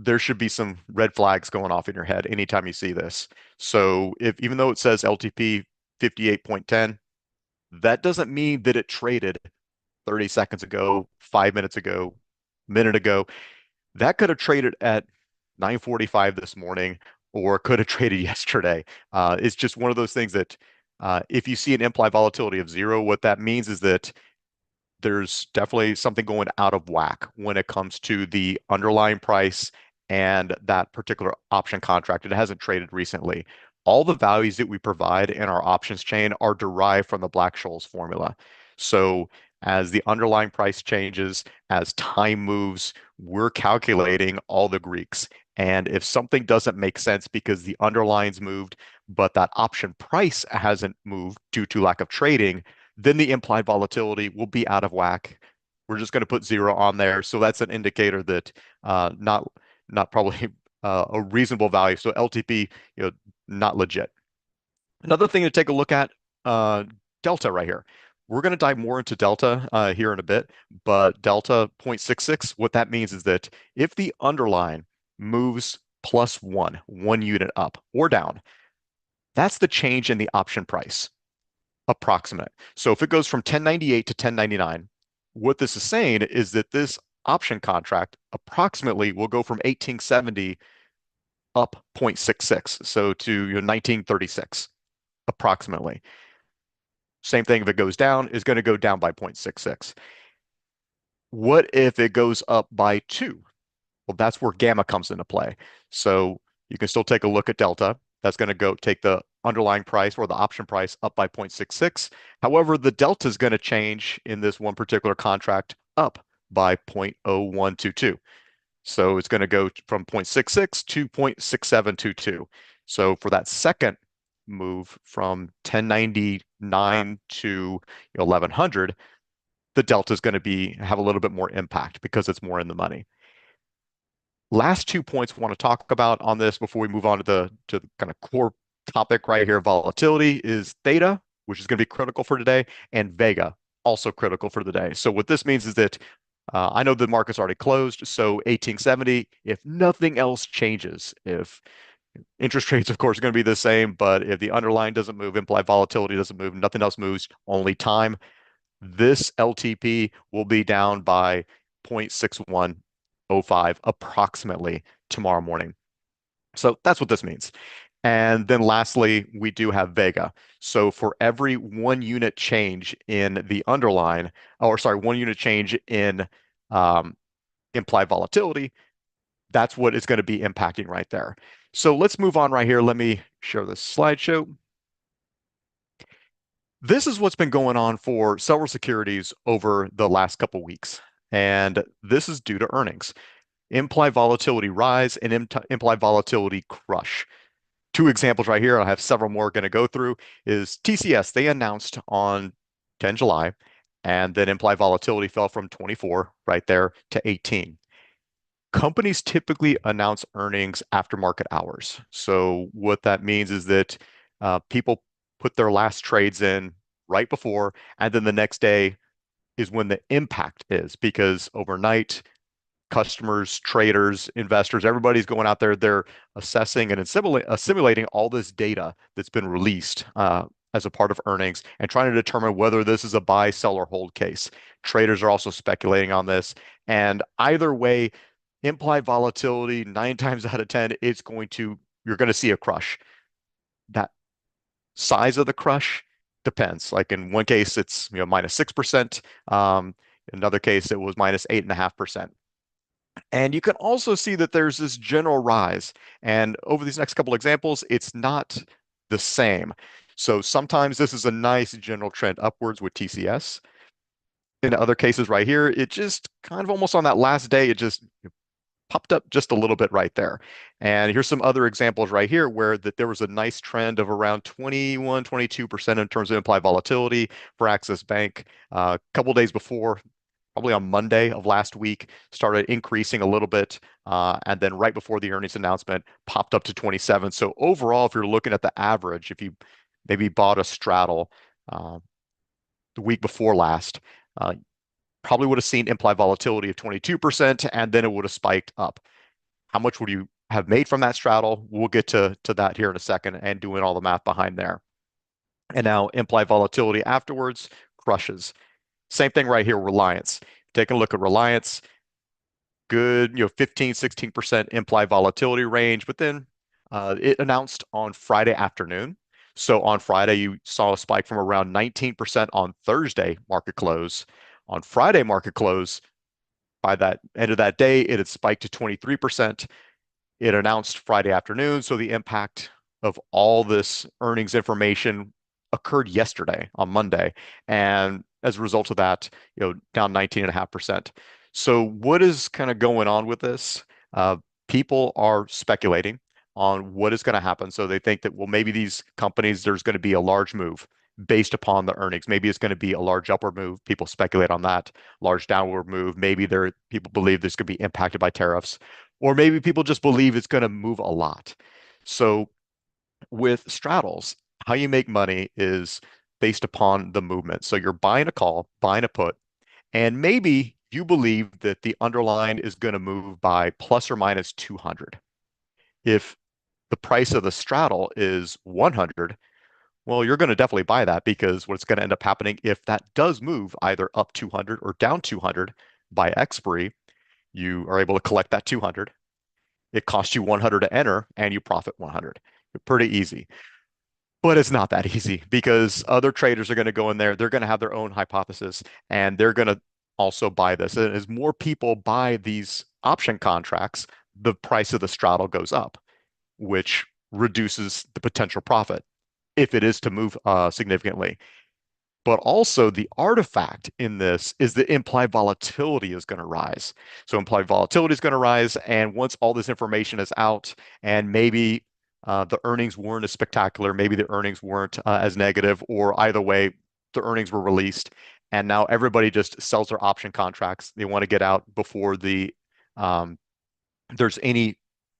there should be some red flags going off in your head anytime you see this. So if even though it says LTP 58.10, that doesn't mean that it traded 30 seconds ago, 5 minutes ago, minute ago. That could have traded at 9:45 this morning or could have traded yesterday. It's just one of those things that if you see an implied volatility of zero, what that means is that there's definitely something going out of whack when it comes to the underlying price and that particular option contract. It hasn't traded recently. All the values that we provide in our options chain are derived from the Black-Scholes formula. So as the underlying price changes, as time moves, we're calculating all the Greeks. And if something doesn't make sense because the underlying's moved, but that option price hasn't moved due to lack of trading, then the implied volatility will be out of whack. We're just going to put zero on there. So that's an indicator that not probably a reasonable value. So LTP, not legit. Another thing to take a look at, uh, Delta right here. We're going to dive more into Delta here in a bit, but Delta 0.66, what that means is that if the underlying moves plus one unit up or down, that's the change in the option price approximate. So if it goes from 1098 to 1099, what this is saying is that this option contract approximately will go from 1870 up 0.66, so to 1936 approximately. Same thing if it goes down, is going to go down by 0.66. What if it goes up by 2? Well, that's where gamma comes into play. So you can still take a look at delta. That's going to go take the underlying price or the option price up by 0.66. However, the delta is going to change in this one particular contract up by 0.0122. So it's going to go from 0.66 to 0.6722. So for that second move from 1099 to 1100, the delta is going to have a little bit more impact because it's more in the money. Last 2 points we want to talk about on this before we move on to the kind of core topic right here, volatility, is theta, which is going to be critical for today, and vega, also critical for the day. So what this means is that I know the market's already closed, so 1870, if nothing else changes, if interest rates, of course, are going to be the same, but if the underlying doesn't move, implied volatility doesn't move, nothing else moves, only time, this LTP will be down by 0.6105 approximately tomorrow morning. So that's what this means. And then lastly, we do have Vega. So for every 1 unit change in the underlying, or sorry, 1 unit change in um, implied volatility, that's what is going to be impacting right there. So let's move on right here. Let me share this slideshow. This is what's been going on for several securities over the last couple weeks. And this is due to earnings. Implied volatility rise and implied volatility crush. Two examples right here, I have several more going to go through, is TCS. They announced on 10 July, and then implied volatility fell from 24 right there to 18. Companies typically announce earnings after market hours. So what that means is that people put their last trades in right before, and then the next day is when the impact is, because overnight, customers, traders, investors, everybody's going out there, they're assessing and assimilating all this data that's been released as a part of earnings and trying to determine whether this is a buy, sell, or hold case. Traders are also speculating on this. And either way, implied volatility, 9 times out of 10, you're going to see a crush. That size of the crush depends. Like in one case, it's -6%. In another case, it was -8.5%. And you can also see that there's this general rise. And over these next couple examples, it's not the same. So sometimes this is a nice general trend upwards with TCS. In other cases right here, it just kind of almost on that last day, it just popped up just a little bit right there. And here's some other examples right here where that there was a nice trend of around 21, 22% in terms of implied volatility for Axis Bank. A couple days before, probably on Monday of last week, started increasing a little bit. And then right before the earnings announcement, popped up to 27. So overall, if you're looking at the average, if you maybe bought a straddle the week before last, probably would have seen implied volatility of 22%, and then it would have spiked up. how much would you have made from that straddle? We'll get to that here in a second and doing all the math behind there. And now implied volatility afterwards crushes. Same thing right here, Reliance. Taking a look at Reliance, good, 15, 16% implied volatility range, but then it announced on Friday afternoon. So on Friday, you saw a spike from around 19% on Thursday market close. On Friday market close, by that end of that day, it had spiked to 23%. It announced Friday afternoon, so the impact of all this earnings information occurred yesterday on Monday. And as a result of that, down 19.5%. So what is kind of going on with this? Uh, People are speculating on what is going to happen. So they think that, well, maybe these companies, there's going to be a large move based upon the earnings. Maybe it's going to be a large upward move. People speculate on that. Large downward move. Maybe people believe this could be impacted by tariffs. Or maybe people just believe it's going to move a lot. So with straddles, how you make money is based upon the movement. So you're buying a call, buying a put, and maybe you believe that the underlying is going to move by plus or minus 200. If the price of the straddle is 100, well, you're going to definitely buy that because what's going to end up happening if that does move either up 200 or down 200 by expiry, you are able to collect that 200. It costs you 100 to enter and you profit 100. Pretty easy. But it's not that easy because other traders are going to go in there. They're going to have their own hypothesis and they're going to also buy this. And as more people buy these option contracts, the price of the straddle goes up, which reduces the potential profit if it is to move significantly. But also the artifact in this is that implied volatility is going to rise. So implied volatility is going to rise. And once all this information is out and maybe the earnings weren't as spectacular, maybe the earnings weren't as negative, or either way, the earnings were released. And now everybody just sells their option contracts. They want to get out before um, there's any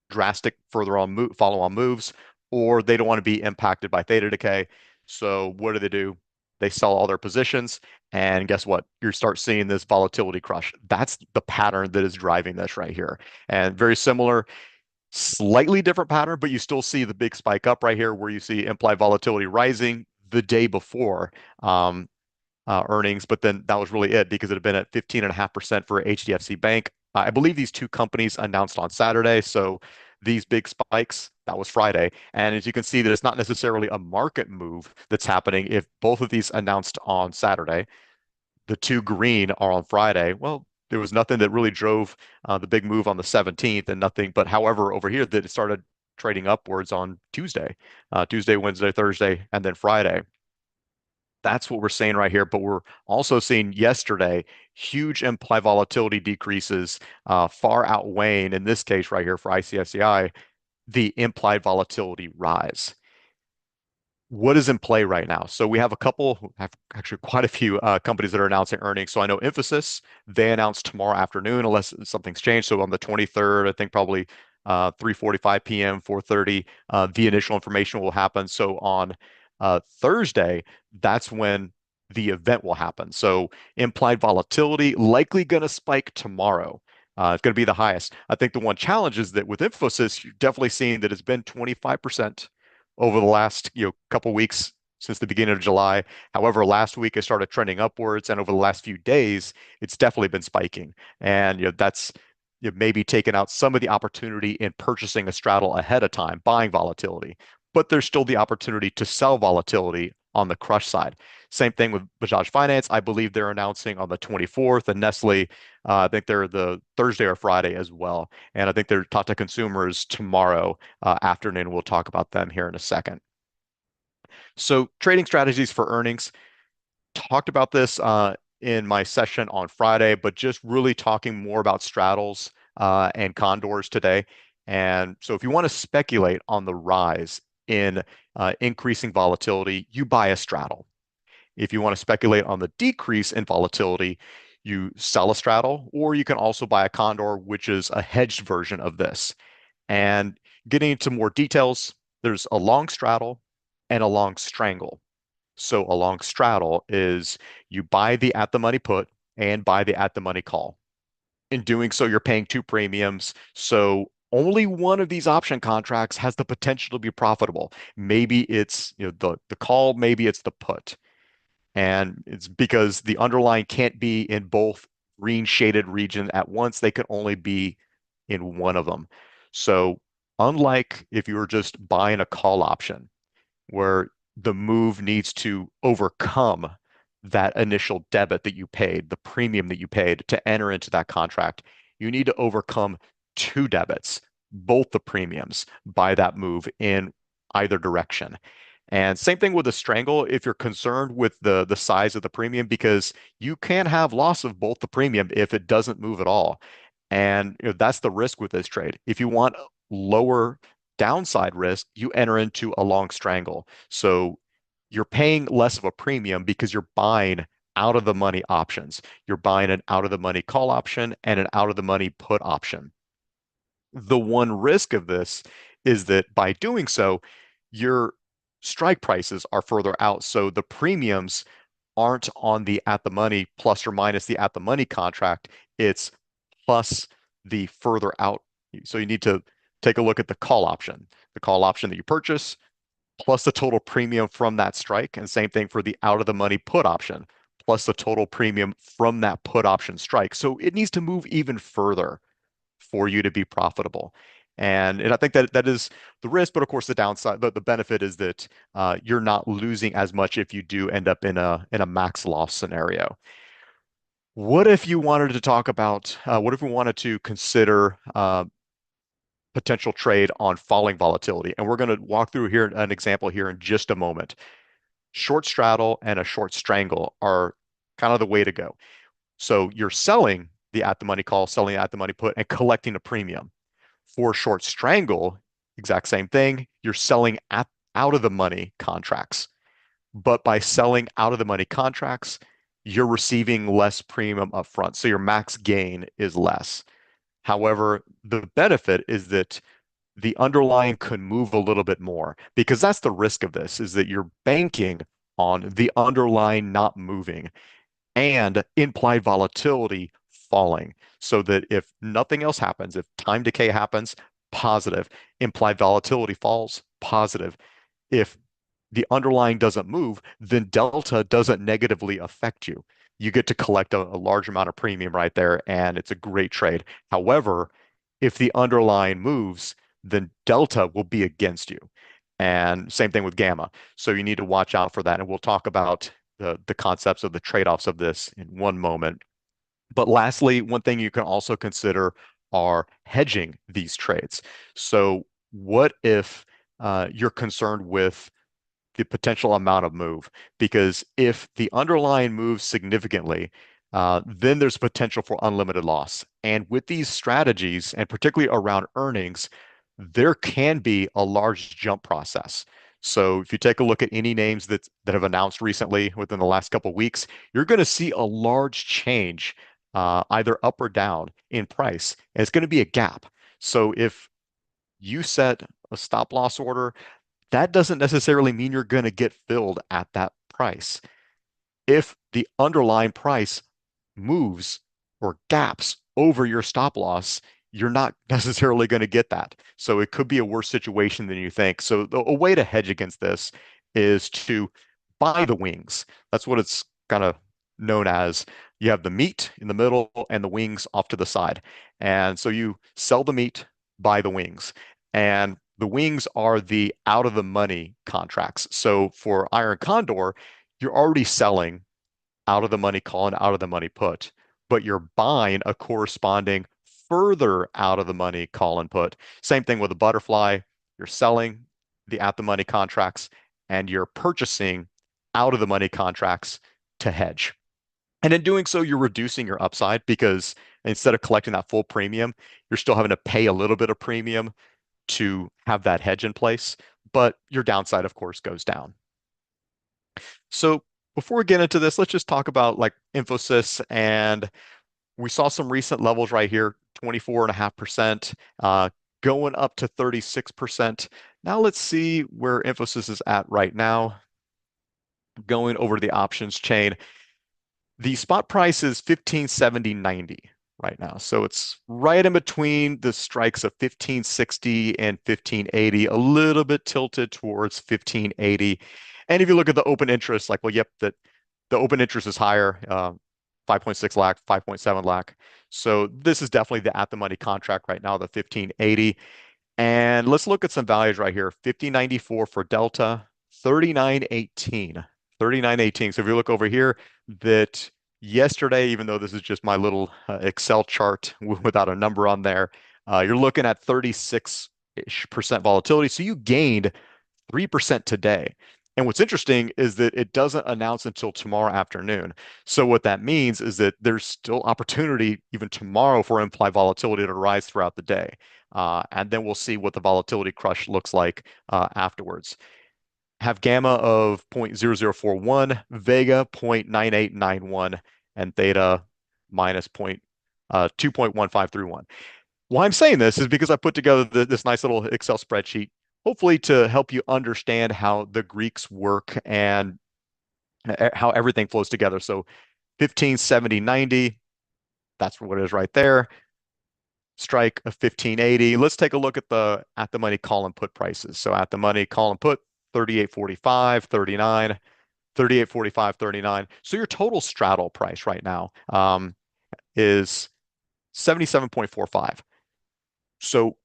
drastic further on follow-on moves, or they don't want to be impacted by theta decay. So what do? They sell all their positions, and guess what? You start seeing this volatility crush. That's the pattern that is driving this right here. And very similar, slightly different pattern, but you still see the big spike up right here where you see implied volatility rising the day before. Earnings, but then that was really it because it had been at 15.5% for HDFC Bank. I believe these two companies announced on Saturday. So these big spikes, that was Friday. And as you can see, that it's not necessarily a market move that's happening. If both of these announced on Saturday, the two green are on Friday. Well, there was nothing that really drove the big move on the 17th and nothing. But however, over here, that it started trading upwards on Tuesday, Wednesday, Thursday, and then Friday. That's what we're saying right here. But we're also seeing yesterday huge implied volatility decreases, far outweighing, in this case right here for ICSCI, the implied volatility rise. What is in play right now? So we have actually quite a few companies that are announcing earnings. So I know Infosys, they announced tomorrow afternoon, unless something's changed. So on the 23rd, I think probably 3:45 p.m., 4:30, the initial information will happen. So on Thursday, that's when the event will happen. So implied volatility likely going to spike tomorrow. It's going to be the highest. I think the one challenge is that with Infosys, you're definitely seeing that it's been 25% over the last couple weeks since the beginning of July. However, last week it started trending upwards, and over the last few days, it's definitely been spiking. And that's maybe taken out some of the opportunity in purchasing a straddle ahead of time, buying volatility. But there's still the opportunity to sell volatility on the crush side. Same thing with Bajaj Finance. I believe they're announcing on the 24th, and Nestle, I think they're the Thursday or Friday as well. And I think they're Tata Consumers tomorrow afternoon. We'll talk about them here in a second. So trading strategies for earnings. Talked about this in my session on Friday, but just really talking more about straddles and condors today. And so if you want to speculate on the rise in increasing volatility, you buy a straddle. If you want to speculate on the decrease in volatility, you sell a straddle, or you can also buy a condor, which is a hedged version of this. And getting into more details, there's a long straddle and a long strangle. So a long straddle is you buy the at the money put and buy the at the money call. In doing so, you're paying two premiums. So only one of these option contracts has the potential to be profitable. Maybe it's, the call, maybe it's the put. And it's because the underlying can't be in both green shaded regions at once. They can only be in one of them. So unlike if you were just buying a call option, where the move needs to overcome that initial debit that you paid, the premium that you paid to enter into that contract. You need to overcome two debits, both the premiums, by that move in either direction. And same thing with a strangle if you're concerned with the size of the premium, because you can have loss of both the premium if it doesn't move at all. And that's the risk with this trade. If you want lower downside risk, you enter into a long strangle. So you're paying less of a premium because you're buying out of the money options. You're buying an out of the money call option and an out of the money put option. The one risk of this is that by doing so, your strike prices are further out. So the premiums aren't on the at the money plus or minus the at the money contract. It's plus the further out. So you need to take a look at the call option that you purchase, plus the total premium from that strike. And same thing for the out of the money put option, plus the total premium from that put option strike. So it needs to move even further for you to be profitable. And I think that that is the risk, but of course the downside, the benefit is that you're not losing as much if you do end up in a max loss scenario. What if you wanted to talk about, what if we wanted to consider potential trade on falling volatility? And we're going to walk through here an example here in just a moment. Short straddle and a short strangle are kind of the way to go. So you're selling the at the money call, selling the at the money put, and collecting a premium. For short strangle, exact same thing. You're selling out of the money contracts. But by selling out of the money contracts, you're receiving less premium upfront. So your max gain is less. However, the benefit is that the underlying could move a little bit more, because that's the risk of this, is that you're banking on the underlying not moving and implied volatility falling, so that if nothing else happens, if time decay happens, positive, implied volatility falls, positive. If the underlying doesn't move, then delta doesn't negatively affect you. You get to collect a large amount of premium right there, and it's a great trade. However, if the underlying moves, then delta will be against you. And same thing with gamma. So you need to watch out for that. And we'll talk about the concepts of the trade-offs of this in one moment. But lastly, one thing you can also consider are hedging these trades. So what if you're concerned with the potential amount of move? Because if the underlying moves significantly, then there's potential for unlimited loss. And with these strategies, and particularly around earnings, there can be a large jump process. So if you take a look at any names that have announced recently within the last couple of weeks, you're going to see a large change, either up or down in price. And it's going to be a gap. So if you set a stop loss order, that doesn't necessarily mean you're going to get filled at that price. If the underlying price moves or gaps over your stop loss, you're not necessarily going to get that. So it could be a worse situation than you think. So a way to hedge against this is to buy the wings. That's what it's kind of known as. You have the meat in the middle and the wings off to the side. And so you sell the meat, buy the wings. And the wings are the out of the money contracts. So for Iron Condor, you're already selling out of the money call and out of the money put, but you're buying a corresponding further out of the money call and put. Same thing with a butterfly. You're selling the at the money contracts and you're purchasing out of the money contracts to hedge. And in doing so, you're reducing your upside, because instead of collecting that full premium, you're still having to pay a little bit of premium to have that hedge in place. But your downside, of course, goes down. So before we get into this, let's just talk about like Infosys. And we saw some recent levels right here, 24.5%, going up to 36%. Now let's see where Infosys is at right now. Going over to the options chain. The spot price is 1570.90. right now. So it's right in between the strikes of 1560 and 1580, a little bit tilted towards 1580. And if you look at the open interest, like, well, yep, that the open interest is higher, 5.6 lakh, 5.7 lakh. So this is definitely the at the money contract right now, the 1580. And let's look at some values right here. 5094 for Delta, 3918. 3918. So if you look over here, that yesterday, even though this is just my little Excel chart without a number on there, you're looking at 36% volatility. So you gained 3% today. And what's interesting is that it doesn't announce until tomorrow afternoon. So what that means is that there's still opportunity even tomorrow for implied volatility to rise throughout the day. And then we'll see what the volatility crush looks like afterwards. Have gamma of 0.0041, vega 0.9891, and theta minus 2.1531. Why I'm saying this is because I put together this nice little Excel spreadsheet, hopefully to help you understand how the Greeks work and how everything flows together. So 15, 70, 90, that's what it is right there. Strike of 1580. Let's take a look at the money call and put prices. So at the money call and put 38.45, 39, 38.45, 39. So your total straddle price right now is 77.45. So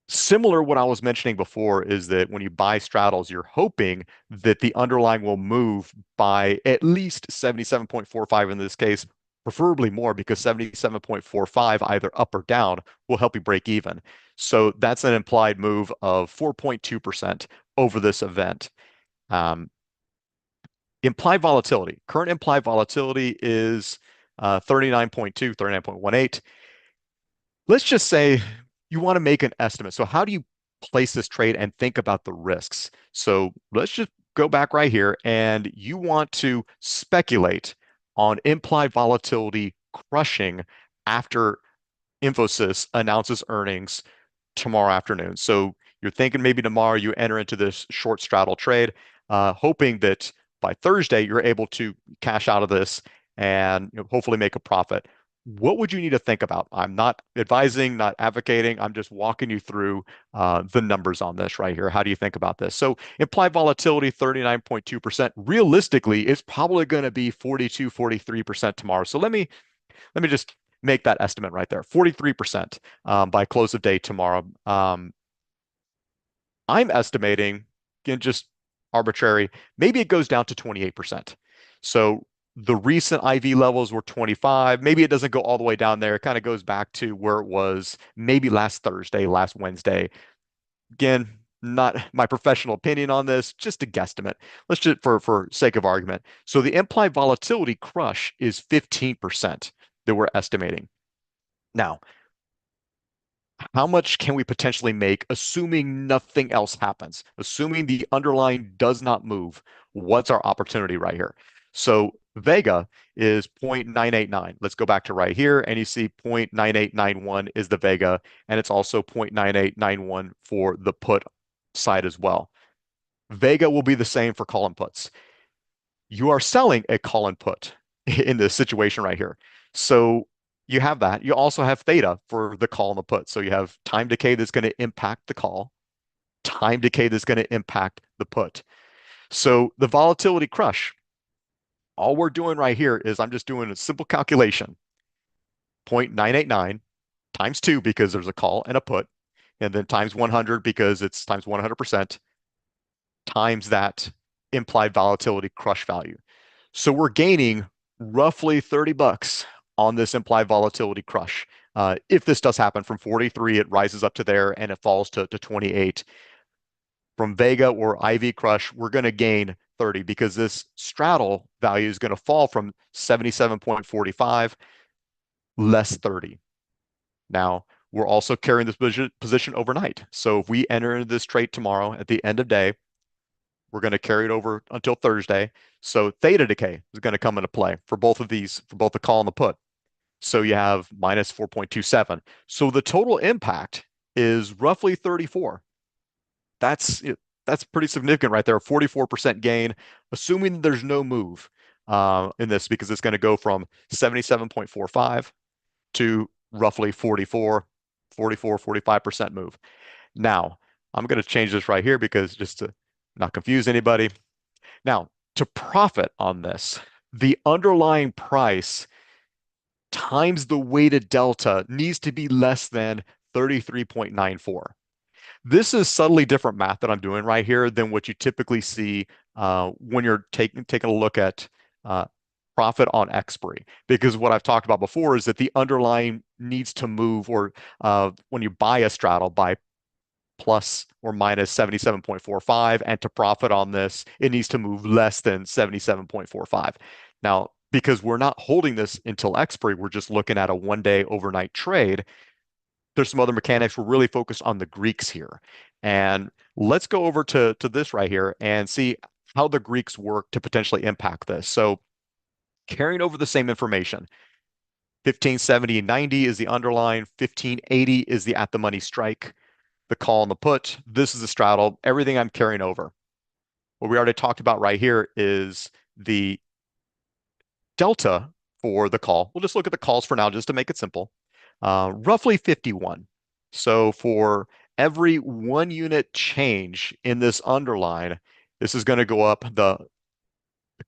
similar what I was mentioning before is that when you buy straddles, you're hoping that the underlying will move by at least 77.45 in this case, preferably more because 77.45 either up or down will help you break even. So that's an implied move of 4.2% over this event. Um, Implied volatility, current implied volatility is 39.2, 39.18. Let's just say you want to make an estimate. So how do you place this trade and think about the risks? So let's just go back right here and you want to speculate on implied volatility crushing after Infosys announces earnings tomorrow afternoon. So you're thinking maybe tomorrow you enter into this short straddle trade, hoping that by Thursday you're able to cash out of this and hopefully make a profit. What would you need to think about? I'm not advising, not advocating. I'm just walking you through the numbers on this right here. How do you think about this? So implied volatility, 39.2%. Realistically, it's probably going to be 42, 43% tomorrow. So let me just make that estimate right there, 43% by close of day tomorrow. I'm estimating, again, just arbitrary, maybe it goes down to 28%. So the recent IV levels were 25. Maybe it doesn't go all the way down there. It kind of goes back to where it was maybe last Thursday, last Wednesday. Again, not my professional opinion on this, just a guesstimate. Let's just for sake of argument. So the implied volatility crush is 15% that we're estimating. Now, how much can we potentially make assuming nothing else happens? Assuming the underlying does not move, what's our opportunity right here? So Vega is 0.989. Let's go back to right here and you see 0.9891 is the Vega and it's also 0.9891 for the put side as well. Vega will be the same for call and puts. You are selling a call and put in this situation right here. So you have that. You also have theta for the call and the put. So you have time decay that's going to impact the call, time decay that's going to impact the put. So the volatility crush, all we're doing right here is I'm just doing a simple calculation. 0.989 times 2 because there's a call and a put, and then times 100 because it's times 100% times that implied volatility crush value. So we're gaining roughly 30 bucks on this implied volatility crush. If this does happen from 43, it rises up to there and it falls to 28. From Vega or IV crush, we're going to gain 30 because this straddle value is going to fall from 77.45 less 30. Now, we're also carrying this position overnight. So if we enter into this trade tomorrow at the end of day, we're going to carry it over until Thursday. So theta decay is going to come into play for both of these, for both the call and the put. So you have minus 4.27. So the total impact is roughly 34. That's pretty significant right there. 44% gain, assuming there's no move in this because it's going to go from 77.45 to roughly 45% move. Now, I'm going to change this right here because just to not confuse anybody. Now, to profit on this, the underlying price times the weighted delta needs to be less than 33.94. This is subtly different math that I'm doing right here than what you typically see when you're taking a look at uh, profit on expiry. Because what I've talked about before is that the underlying needs to move, or when you buy a straddle, buy plus or minus 77.45, and to profit on this, it needs to move less than 77.45. Now, because we're not holding this until expiry, we're just looking at a 1 day overnight trade. There's some other mechanics. We're really focused on the Greeks here. And let's go over to this right here and see how the Greeks work to potentially impact this. So carrying over the same information, 1570.90 is the underlying, 1580 is the at the money strike, the call and the put. This is the straddle, everything I'm carrying over. What we already talked about right here is the delta for the call. We'll just look at the calls for now just to make it simple. Roughly 51. So for every 1 unit change in this underline, this is going to go up. The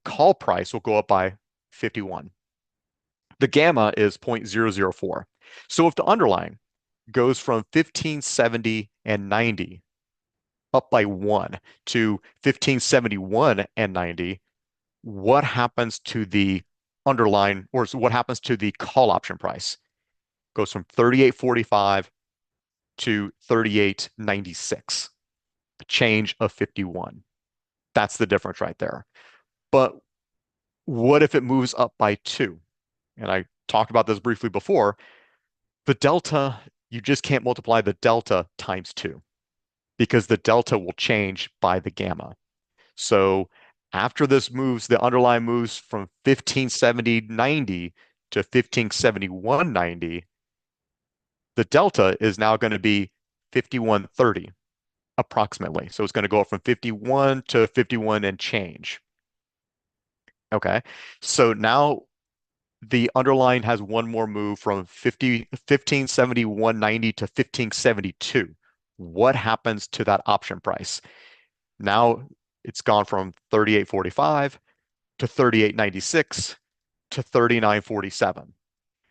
call price will go up by 51. The gamma is 0.004. So if the underlying goes from 1570 and 90 up by 1 to 1571 and 90, what happens to the underlying, or what happens to the call option price? Goes from 38.45 to 38.96, a change of 51. That's the difference right there. But what if it moves up by 2? And I talked about this briefly before. The delta, you just can't multiply the delta times 2 because the delta will change by the gamma. So after this moves, the underlying moves from 1570.90 to 1571.90, the delta is now going to be 51.30 approximately. So it's going to go up from 51 to 51 and change. Okay. So now the underlying has one more move from 1571.90 to 1572. What happens to that option price? Now it's gone from 38.45 to 38.96 to 39.47. And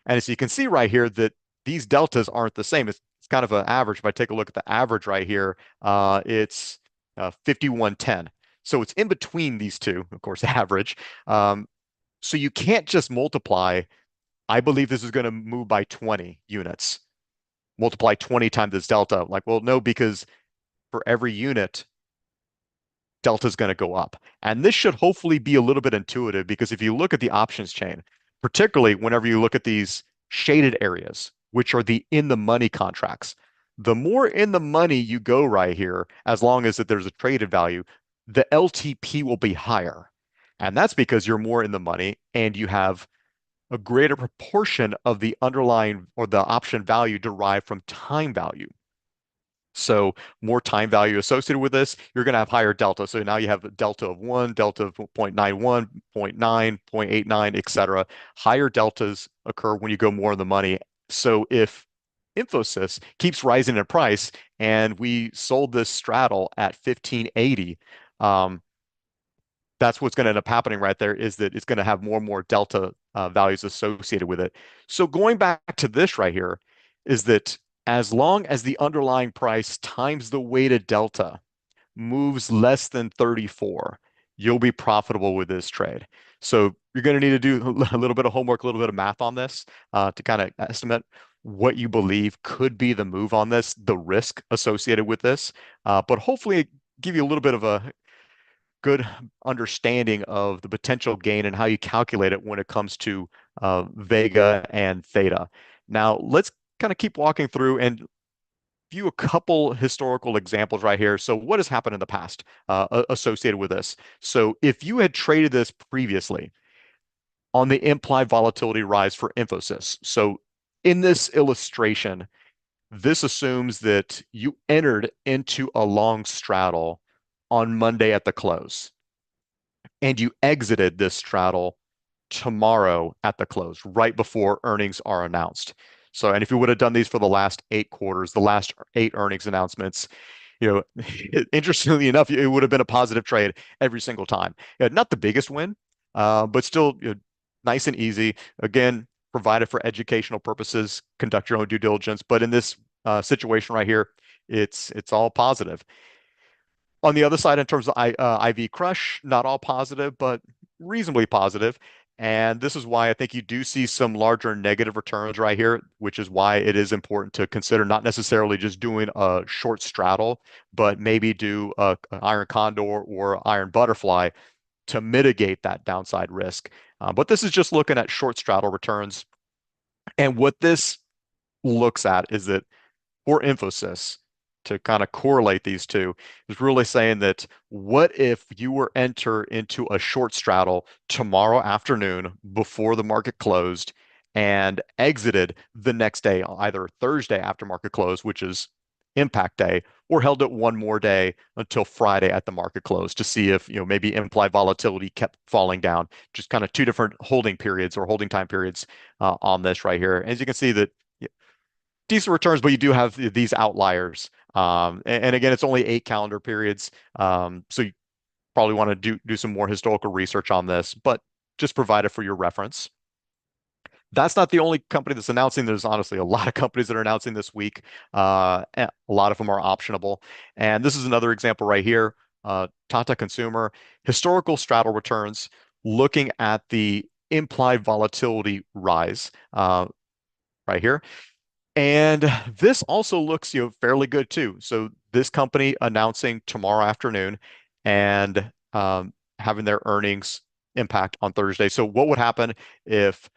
as you can see right here, that these deltas aren't the same. It's kind of an average. If I take a look at the average right here, it's 51.10. So it's in between these two, of course, average. So you can't just multiply. I believe this is going to move by 20 units. Multiply 20 times this delta. Like, well, no, because for every unit, delta is going to go up. And this should hopefully be a little bit intuitive because if you look at the options chain, particularly whenever you look at these shaded areas, which are the in the money contracts, the more in the money you go right here, as long as that there's a traded value, the LTP will be higher. And that's because you're more in the money and you have a greater proportion of the underlying or the option value derived from time value. So more time value associated with this, you're going to have higher delta. So now you have a delta of 1, delta of 0.91, 0.9, 0.89, etc. Higher deltas occur when you go more in the money. So if Infosys keeps rising in price and we sold this straddle at 1580, that's what's going to end up happening right there is that it's going to have more and more delta values associated with it. So going back to this right here is that as long as the underlying price times the weighted delta moves less than 34, you'll be profitable with this trade. So you're going to need to do a little bit of homework, a little bit of math on this to kind of estimate what you believe could be the move on this, the risk associated with this, but hopefully give you a little bit of a good understanding of the potential gain and how you calculate it when it comes to Vega and Theta. Now, let's kind of keep walking through and view a couple historical examples right here. So what has happened in the past associated with this? So if you had traded this previously on the implied volatility rise for Infosys, so in this illustration, this assumes that you entered into a long straddle on Monday at the close and you exited this straddle tomorrow at the close, right before earnings are announced. So, and if you would have done these for the last 8 quarters, the last 8 earnings announcements, interestingly enough, it would have been a positive trade every single time. Not the biggest win, but still nice and easy. Again, provided for educational purposes, conduct your own due diligence. But in this situation right here, it's all positive. On the other side, in terms of IV Crush, not all positive, but reasonably positive. And this is why I think you do see some larger negative returns right here, which is why it is important to consider not necessarily just doing a short straddle, but maybe do an iron condor or iron butterfly to mitigate that downside risk. But this is just looking at short straddle returns. And what this looks at is that for emphasis to kind of correlate these two is really saying that what if you were enter into a short straddle tomorrow afternoon before the market closed and exited the next day, either Thursday after market close, which is impact day, or held it one more day until Friday at the market close to see if, maybe implied volatility kept falling down. Just kind of two different holding periods or holding time periods on this right here. As you can see that decent returns, but you do have these outliers. And again, it's only 8 calendar periods. So you probably want to do some more historical research on this, but just provide it for your reference. That's not the only company that's announcing. There's honestly a lot of companies that are announcing this week. A lot of them are optionable. And this is another example right here. Tata Consumer, historical straddle returns, looking at the implied volatility rise right here. And this also looks, fairly good too. So this company announcing tomorrow afternoon and having their earnings impact on Thursday. So what would happen if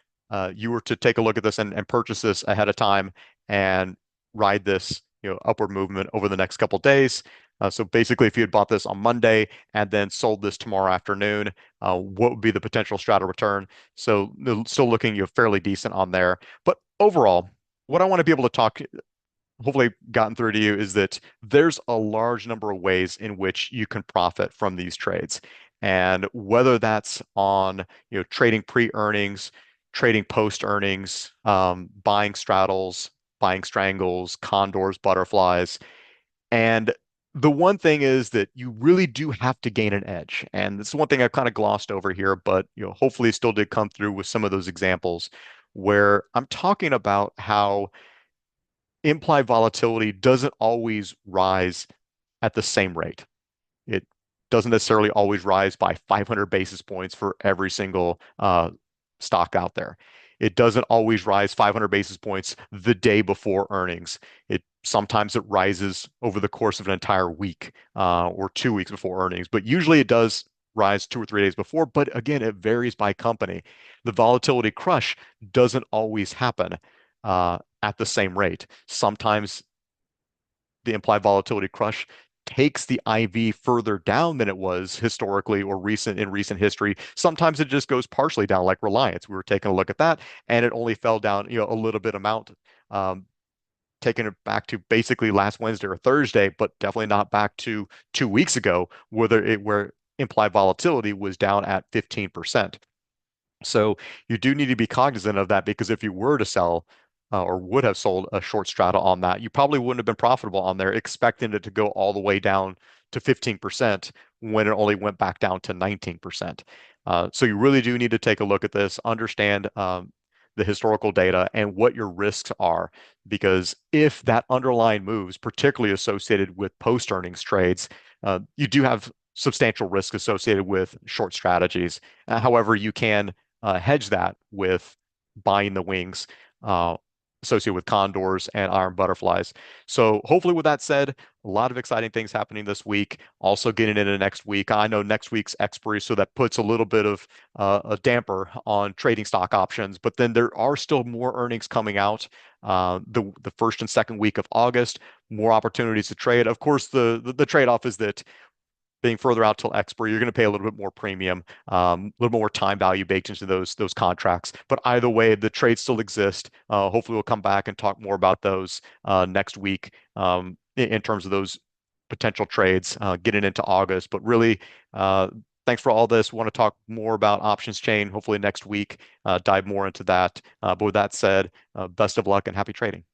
you were to take a look at this and purchase this ahead of time and ride this, upward movement over the next couple of days? So basically, if you had bought this on Monday and then sold this tomorrow afternoon, what would be the potential strata return? So still looking, fairly decent on there. But overall, what I want to be able to talk, hopefully gotten through to you, is that there's a large number of ways in which you can profit from these trades. And whether that's on, trading pre-earnings, trading post-earnings, buying straddles, buying strangles, condors, butterflies. And the one thing is that you really do have to gain an edge. And this is one thing I've kind of glossed over here, but hopefully it still did come through with some of those examples where I'm talking about how implied volatility doesn't always rise at the same rate. It doesn't necessarily always rise by 500 basis points for every single stock out there. It doesn't always rise 500 basis points the day before earnings. Sometimes it rises over the course of an entire week or 2 weeks before earnings, but usually it does rise 2 or 3 days before. But again, it varies by company. The volatility crush doesn't always happen at the same rate. Sometimes the implied volatility crush takes the IV further down than it was historically or recent history. Sometimes it just goes partially down, like Reliance. We were taking a look at that, and it only fell down, a little bit amount, taking it back to basically last Wednesday or Thursday, but definitely not back to 2 weeks ago, where implied volatility was down at 15%. So you do need to be cognizant of that, because if you were to sell or would have sold a short straddle on that, you probably wouldn't have been profitable on there, expecting it to go all the way down to 15% when it only went back down to 19%. So you really do need to take a look at this, understand the historical data and what your risks are, because if that underlying moves, particularly associated with post-earnings trades, you do have substantial risk associated with short strategies. However, you can hedge that with buying the wings associated with condors and iron butterflies. So hopefully, with that said, a lot of exciting things happening this week. Also getting into next week. I know next week's expiry, so that puts a little bit of a damper on trading stock options. But then there are still more earnings coming out. The first and second week of August, more opportunities to trade. Of course, the trade-off is that being further out till expiry, you're going to pay a little bit more premium, a little more time value baked into those contracts. But either way, the trades still exist. Hopefully, we'll come back and talk more about those next week in terms of those potential trades getting into August. But really, Thanks for all this. Want to talk more about options chain, hopefully next week, dive more into that. But with that said, best of luck and happy trading.